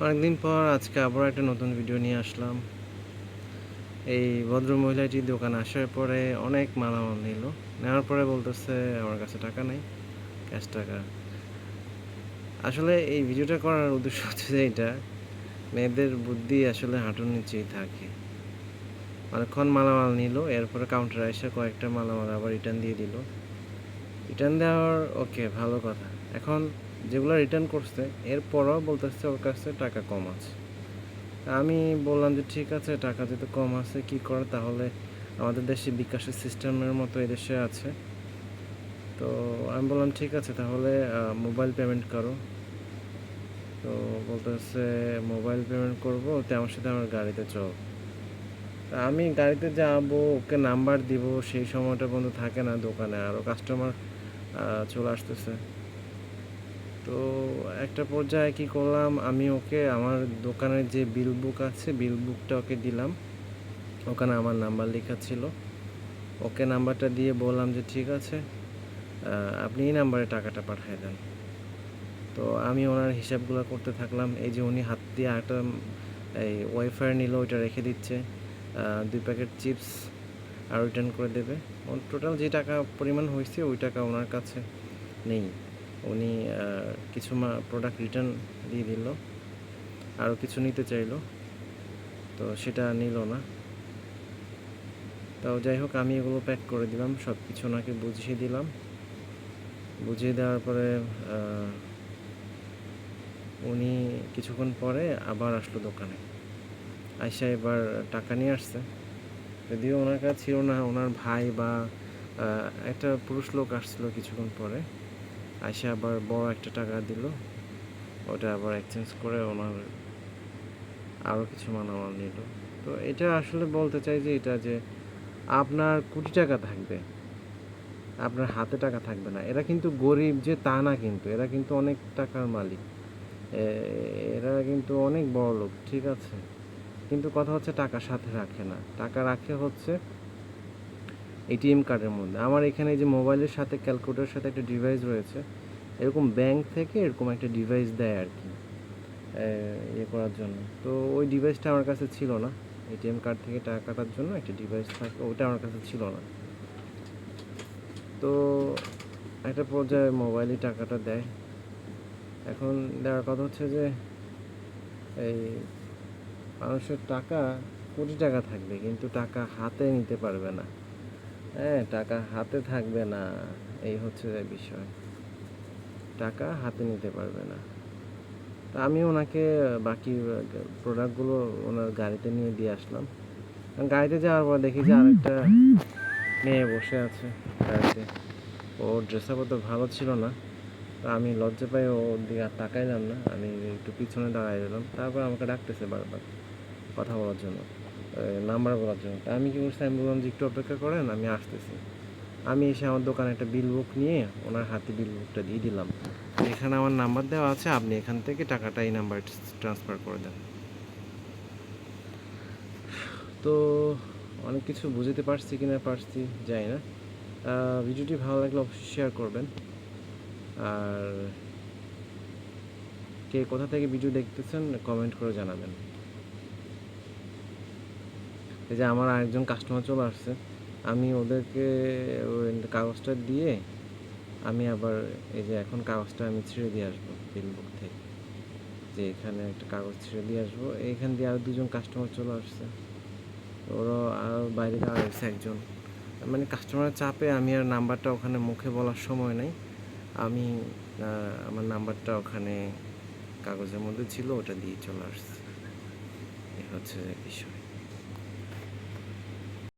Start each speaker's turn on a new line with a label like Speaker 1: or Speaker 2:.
Speaker 1: অনেকদিন পর আজকে আবার একটা নতুন ভিডিও নিয়ে আসলাম। এই ভদ্র মহিলাটি দোকানে আসার পরে অনেক মালামাল নিল। নেওয়ার পরে বলতেছে আমার কাছে টাকা নেই, ক্যাশ টাকা। আসলে এই ভিডিওটা করার উদ্দেশ্য হচ্ছে যে এটা, মেয়েদের বুদ্ধি আসলে হাঁটুর নিচেই থাকে। অনেকক্ষণ মালামাল নিল, এরপরে কাউন্টারে এসে কয়েকটা মালামাল আবার রিটার্ন দিয়ে দিল। রিটার্ন দেওয়ার ওকে, ভালো কথা। এখন যেগুলো রিটার্ন করছে এরপরও বলতেছে ওর কাছে টাকা কম আছে। আমি বললাম যে ঠিক আছে, টাকা যেহেতু কম আছে কী করে, তাহলে আমাদের দেশে বিকাশের সিস্টেমের মতো এদেশে আছে। তো আমি বললাম ঠিক আছে, তাহলে মোবাইল পেমেন্ট করো। তো বলতেছে মোবাইল পেমেন্ট করবো, তো আমার সাথে আমার গাড়িতে চল। তা আমি গাড়িতে যাবো, ওকে নাম্বার দিব, সেই সময়টা বন্ধু থাকে না দোকানে, আরও কাস্টমার চলে আসতেছে। তো একটা পর্যায়ে কী করলাম, আমি ওকে আমার দোকানের যে বিল বুক আছে, বিল বুকটা ওকে দিলাম। ওখানে আমার নাম্বার লেখা ছিল। ওকে নাম্বারটা দিয়ে বললাম যে ঠিক আছে, আপনি এই নাম্বারে টাকাটা পাঠিয়ে দেন। তো আমি ওনার হিসাবগুলো করতে থাকলাম। এই যে উনি হাত দিয়ে একটা এই ওয়াইফাই নিল, ওইটা রেখে দিচ্ছে। 2 প্যাকেট চিপস আর রিটার্ন করে দেবে। টোটাল যে টাকা পরিমাণ হয়েছে ওই টাকা ওনার কাছে নেই। উনি কিছু প্রোডাক্ট রিটার্ন দিয়ে দিল, আরও কিছু নিতে চাইলো, তো সেটা নিল না। তাও যাই হোক, আমি এগুলো প্যাক করে দিলাম, সব কিছু ওনাকে বুঝিয়ে দিলাম। বুঝিয়ে দেওয়ার পরে উনি কিছুক্ষণ পরে আবার আসলো দোকানে। আইসা এবার টাকা নিয়ে আসছে। যদিও ওনার কাছে ছিল না, ওনার ভাই বা একটা পুরুষ লোক আসছিল কিছুক্ষণ পরে। আইসা আবার বড় একটা টাকা দিল, ওটা আবার এক্সচেঞ্জ করে ওনার আরও কিছু মালামাল নিল। তো এটা আসলে বলতে চাই যে এটা যে আপনার কোটি টাকা থাকবে, আপনার হাতে টাকা থাকবে না। এরা কিন্তু গরিব যে তা না, কিন্তু এরা কিন্তু অনেক টাকার মালিক। এরা কিন্তু অনেক বড় লোক, ঠিক আছে। কিন্তু কথা হচ্ছে টাকা সাথে রাখে না, টাকা রাখে হচ্ছে এটিএম কার্ডের মধ্যে। আমার এখানে যে মোবাইলের সাথে ক্যালকুলেটরের সাথে একটা ডিভাইস রয়েছে, এরকম ব্যাংক থেকে এরকম একটা ডিভাইস দেয় আর কি, ইয়ে করার জন্য। তো ওই ডিভাইসটা আমার কাছে ছিল না। এটিএম কার্ড থেকে টাকা কাটার জন্য একটা ডিভাইস থাকে, ওটা আমার কাছে ছিল না। তো একটা পর্যায়ে মোবাইলে টাকাটা দেয়। এখন দেওয়ার কথা হচ্ছে যে এই মানুষের টাকা কোটি টাকা থাকবে, কিন্তু টাকা হাতে নিতে পারবে না। হ্যাঁ, টাকা হাতে থাকবে না, এই হচ্ছে বিষয়। টাকা হাতে নিতে পারবে না। তা আমি ওনাকে বাকি প্রোডাক্টগুলো ওনার গাড়িতে নিয়ে দিয়ে আসলাম। গাড়িতে যাওয়ার পর দেখি যে আরেকটা মেয়ে বসে আছে গাড়িতে। ওর ড্রেস আপ তো ভালো ছিল না। তো আমি লজ্জা পাই, ওর দিকে আর তাকাইলাম না, আমি একটু পিছনে দাঁড়াই দিলাম। তারপর আমাকে ডাকতেছে বারবার কথা বলার জন্য, নাম্বার বলার জন্য। তা আমি কি করছি, আমি বললাম যে একটু অপেক্ষা করেন, আমি আসতেছি। আমি এসে আমার দোকানে একটা বিল বুক নিয়ে ওনার হাতে বিল বুকটা দিয়ে দিলাম। এখানে আমার নাম্বার দেওয়া আছে, আপনি এখান থেকে টাকাটা এই নাম্বার ট্রান্সফার করে দেন। তো অনেক কিছু বুঝতে পারছি কি না পারছি জানি না। ভিডিওটি ভালো লাগলে অবশ্যই শেয়ার করবেন। আর কে কোথা থেকে ভিডিও দেখতেছেন কমেন্ট করে জানাবেন। এই যে আমার আরেকজন কাস্টমার চলে আসছে, আমি ওদেরকে ওই কাগজটা দিয়ে আমি আবার এই যে এখন কাগজটা আমি ছিঁড়ে দিয়ে আসবো বিল বুক থেকে। যে এখানে একটা কাগজ ছিঁড়ে দিয়ে আসবো, এইখান দিয়ে আরও দুজন কাস্টমার চলে আসছে। ওরা আরও বাইরে দাঁড়াইছে একজন। মানে কাস্টমারের চাপে আমি আর নাম্বারটা ওখানে মুখে বলার সময় নেই। আমি আমার নাম্বারটা ওখানে কাগজের মধ্যে ছিল, ওটা দিয়ে চলে আসছি। এই হচ্ছে বিষয়।